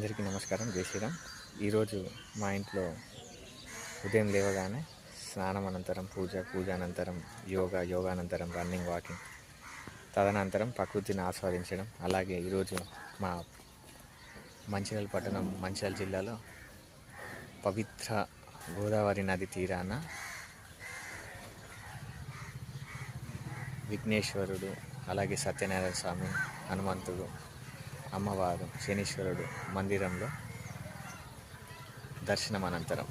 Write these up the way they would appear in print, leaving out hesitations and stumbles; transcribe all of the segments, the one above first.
అందరికీ నమస్కారం. జై శ్రీరామ్. ఈరోజు మా ఇంట్లో ఉదయం లేవగానే స్నానం అనంతరం పూజ అనంతరం యోగానంతరం రన్నింగ్, వాకింగ్, తదనంతరం ప్రకృతిని ఆస్వాదించడం. అలాగే ఈరోజు మా మంచిర్యాల పట్టణం, మంచిర్యాల జిల్లాలో పవిత్ర గోదావరి నది తీరాన విఘ్నేశ్వరుడు, అలాగే సత్యనారాయణ స్వామి, హనుమంతుడు, అమ్మవారు, శనీశ్వరుడు మందిరంలో దర్శనం అనంతరం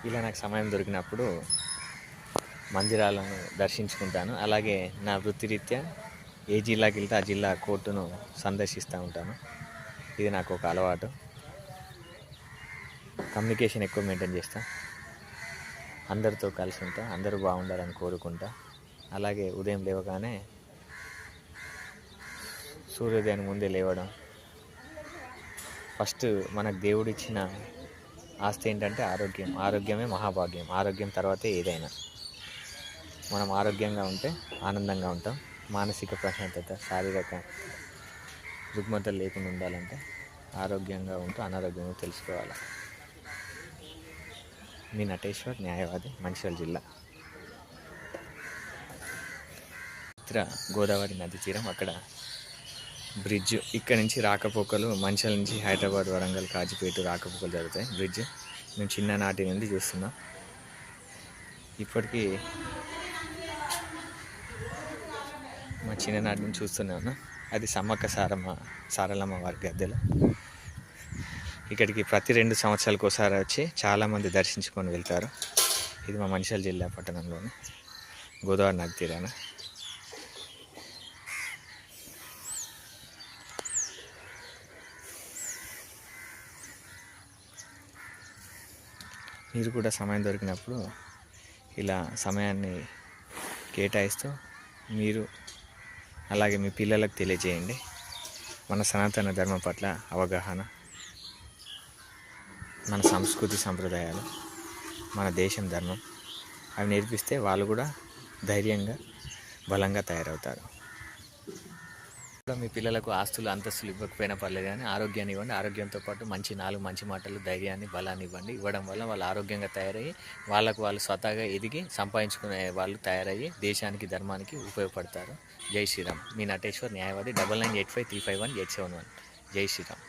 ఇలా నాకు సమయం దొరికినప్పుడు మందిరాలను దర్శించుకుంటాను. అలాగే నా వృత్తిరీత్యా ఏ జిల్లాకి వెళ్తే ఆ జిల్లా కోర్టును సందర్శిస్తూ ఉంటాను. ఇది నాకు ఒక అలవాటు. కమ్యూనికేషన్ ఎక్కువ మెయింటైన్ చేస్తా, అందరితో కలిసి ఉంటా, అందరూ బాగుండాలని కోరుకుంటా. అలాగే ఉదయం లేవగానే సూర్యోదయానికి ముందే లేవడం. ఫస్ట్ మనకు దేవుడిచ్చిన ఆస్తి ఏంటంటే ఆరోగ్యం. ఆరోగ్యమే మహాభాగ్యం. ఆరోగ్యం తర్వాతే ఏదైనా. మనం ఆరోగ్యంగా ఉంటే ఆనందంగా ఉంటాం. మానసిక ప్రశాంతత, శారీరక రుగ్మతలు లేకుండా ఉండాలంటే ఆరోగ్యంగా ఉంటూ అనారోగ్యంగా తెలుసుకోవాలి. మీ నటేశ్వర్, న్యాయవాది, మంచిర్యాల జిల్లా. గోదావరి నది తీరం, అక్కడ బ్రిడ్జ్. ఇక్కడ నుంచి రాకపోకలు, మంచిర్యాల నుంచి హైదరాబాద్, వరంగల్, కాజీపేట రాకపోకలు జరుగుతాయి. బ్రిడ్జ్ మేము చిన్ననాటి నుండి చూస్తున్నాం. ఇప్పటికీ మా చిన్ననాటి నుంచి చూస్తున్నాను. అది సమ్మక్క సారలమ్మ వారి గద్దెలు. ఇక్కడికి ప్రతి 2 సంవత్సరాలకు ఒకసారి వచ్చి చాలామంది దర్శించుకొని వెళ్తారు. ఇది మా మంచిర్యాల జిల్లా పట్టణంలోని గోదావరి నది తీరాన. మీరు కూడా సమయం దొరికినప్పుడు ఇలా సమయాన్ని కేటాయిస్తూ మీరు అలాగే మీ పిల్లలకు తెలియజేయండి. మన సనాతన ధర్మం పట్ల అవగాహన, మన సంస్కృతి సంప్రదాయాలు, మన దేశం ధర్మం అవి నేర్పిస్తే వాళ్ళు కూడా ధైర్యంగా, బలంగా తయారవుతారు. మీ పిల్లలకు ఆస్తులు, అంతస్తులు ఇవ్వకపోయినా పర్లేదు, కానీ ఆరోగ్యాన్ని ఇవ్వండి. ఆరోగ్యంతో పాటు మంచి మాటలు, ధైర్యాన్ని, బలాన్ని ఇవ్వడం వల్ల వాళ్ళు ఆరోగ్యంగా తయారయ్యి వాళ్ళు స్వతహాగా ఎదిగి సంపాదించుకునే వాళ్ళు తయారయ్యి దేశానికి, ధర్మానికి ఉపయోగపడతారు. జై శ్రీరామ్. మీ నటేశ్వర్, న్యాయవాది. 9985351871. జై శ్రీరామ్.